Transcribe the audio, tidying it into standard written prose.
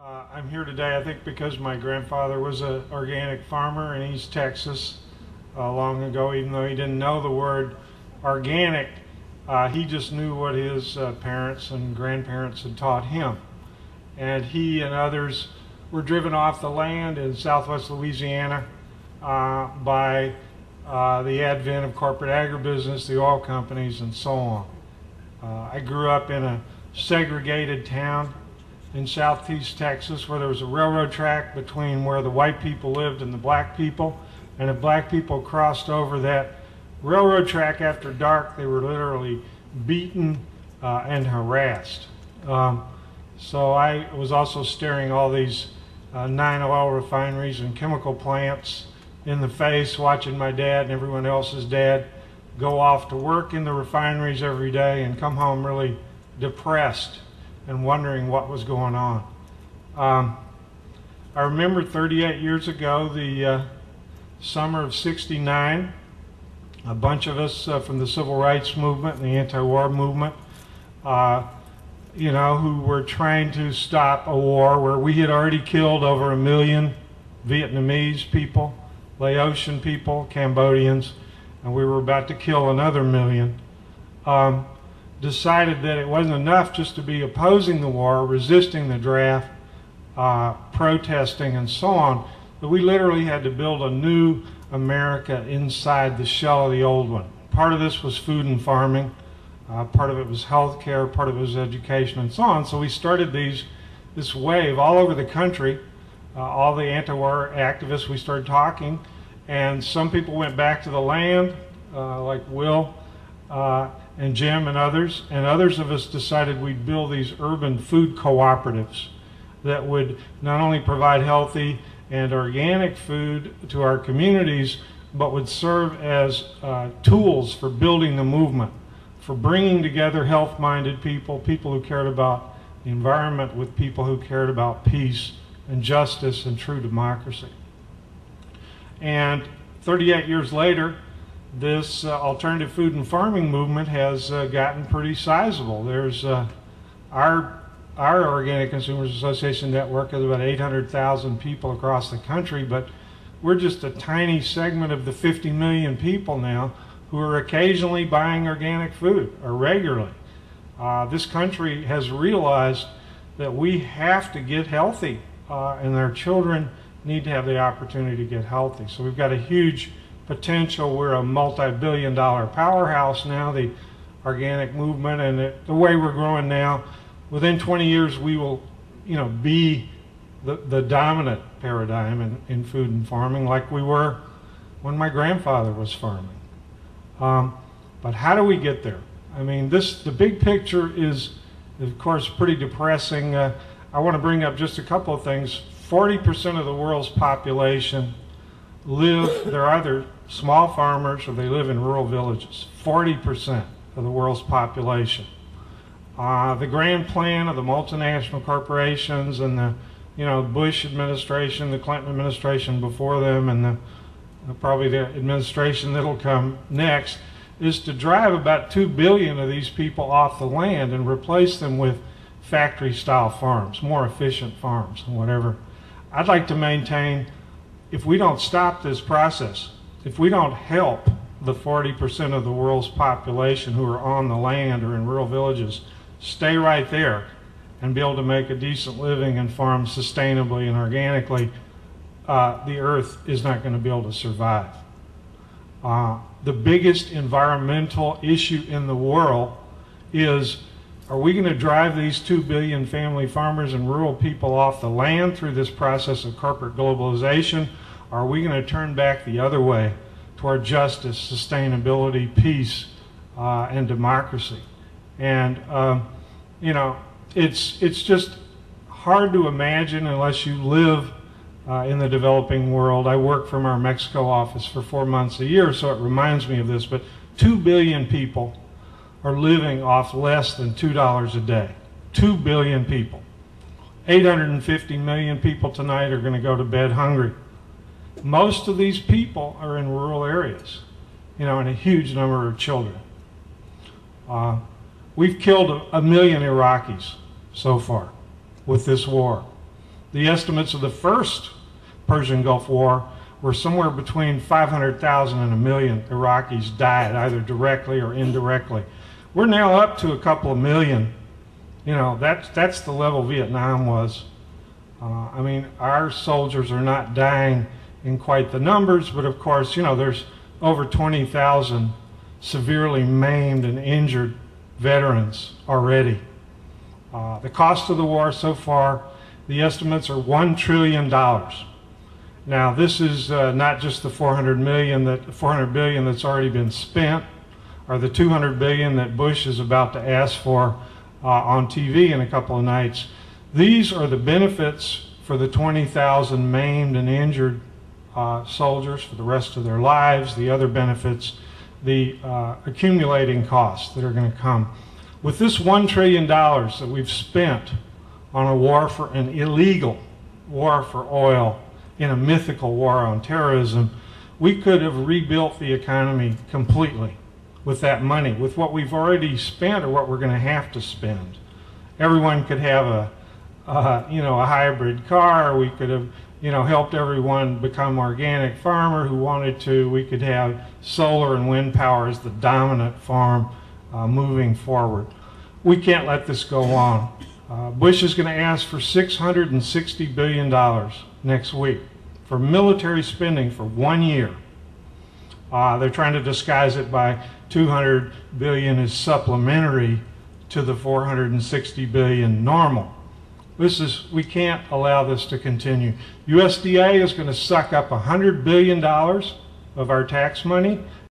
I'm here today, I think, because my grandfather was an organic farmer in East Texas long ago. Even though he didn't know the word organic, he just knew what his parents and grandparents had taught him. And he and others were driven off the land in southwest Louisiana by the advent of corporate agribusiness, the oil companies, and so on. I grew up in a segregated town in southeast Texas where there was a railroad track between where the white people lived and the black people. And if black people crossed over that railroad track after dark, they were literally beaten and harassed. So I was also staring all these 9 oil refineries and chemical plants in the face, watching my dad and everyone else's dad go off to work in the refineries every day and come home really depressed and wondering what was going on. I remember 38 years ago, the summer of '69, a bunch of us from the civil rights movement and the anti-war movement, who were trying to stop a war where we had already killed over 1 million Vietnamese people, Laotian people, Cambodians, and we were about to kill another 1 million. Decided that it wasn't enough just to be opposing the war, resisting the draft, protesting and so on, that we literally had to build a new America inside the shell of the old one. Part of this was food and farming, part of it was health care, part of it was education and so on. So we started this wave all over the country. All the anti-war activists, we started talking, and some people went back to the land, like Will, and Jim and others of us decided we'd build these urban food cooperatives that would not only provide healthy and organic food to our communities, but would serve as tools for building the movement, for bringing together health-minded people, people who cared about the environment with people who cared about peace and justice and true democracy. And 38 years later, this alternative food and farming movement has gotten pretty sizable. There's our Organic Consumers Association network has about 800,000 people across the country, but we're just a tiny segment of the 50 million people now who are occasionally buying organic food, or regularly. This country has realized that we have to get healthy, and our children need to have the opportunity to get healthy. So we've got a huge potential. We're a multi-billion-dollar powerhouse now, the organic movement, and the way we're growing now, within 20 years we will, be the dominant paradigm in food and farming, like we were when my grandfather was farming. But how do we get there? I mean, the big picture is, of course, pretty depressing. I want to bring up just a couple of things. 40% of the world's population they're either small farmers or they live in rural villages. 40% of the world's population. The grand plan of the multinational corporations and the Bush administration, the Clinton administration before them, and probably the administration that'll come next, is to drive about 2 billion of these people off the land and replace them with factory-style farms, more efficient farms and whatever. I'd like to maintain, if we don't stop this process, if we don't help the 40% of the world's population who are on the land or in rural villages stay right there and be able to make a decent living and farm sustainably and organically, the earth is not going to be able to survive. The biggest environmental issue in the world is, are we going to drive these 2 billion family farmers and rural people off the land through this process of corporate globalization? Or are we going to turn back the other way toward justice, sustainability, peace, and democracy? And, it's just hard to imagine unless you live in the developing world. I work from our Mexico office for 4 months a year, so it reminds me of this, but 2 billion people are living off less than $2 a day. 2 billion people. 850 million people tonight are going to go to bed hungry. Most of these people are in rural areas, and a huge number of children. We've killed 1 million Iraqis so far with this war. The estimates of the first Persian Gulf War were somewhere between 500,000 and 1 million Iraqis died, either directly or indirectly. We're now up to a couple of million. You know, that's the level Vietnam was. I mean, our soldiers are not dying in quite the numbers, but of course, you know, there's over 20,000 severely maimed and injured veterans already. The cost of the war so far, the estimates are $1 trillion. Now, this is not just the 400 billion that's already been spent, or the 200 billion that Bush is about to ask for on TV in a couple of nights. These are the benefits for the 20,000 maimed and injured soldiers for the rest of their lives, the other benefits, the accumulating costs that are going to come. With this $1 trillion that we've spent on a war for an illegal war for oil, in a mythical war on terrorism, we could have rebuilt the economy completely with that money, with what we've already spent or what we're going to have to spend. Everyone could have a hybrid car. We could have, helped everyone become organic farmer who wanted to. We could have solar and wind power as the dominant farm moving forward. We can't let this go on. Bush is going to ask for $660 billion next week for military spending for 1 year. They're trying to disguise it by $200 billion is supplementary to the $460 billion normal. We can't allow this to continue. USDA is going to suck up $100 billion of our tax money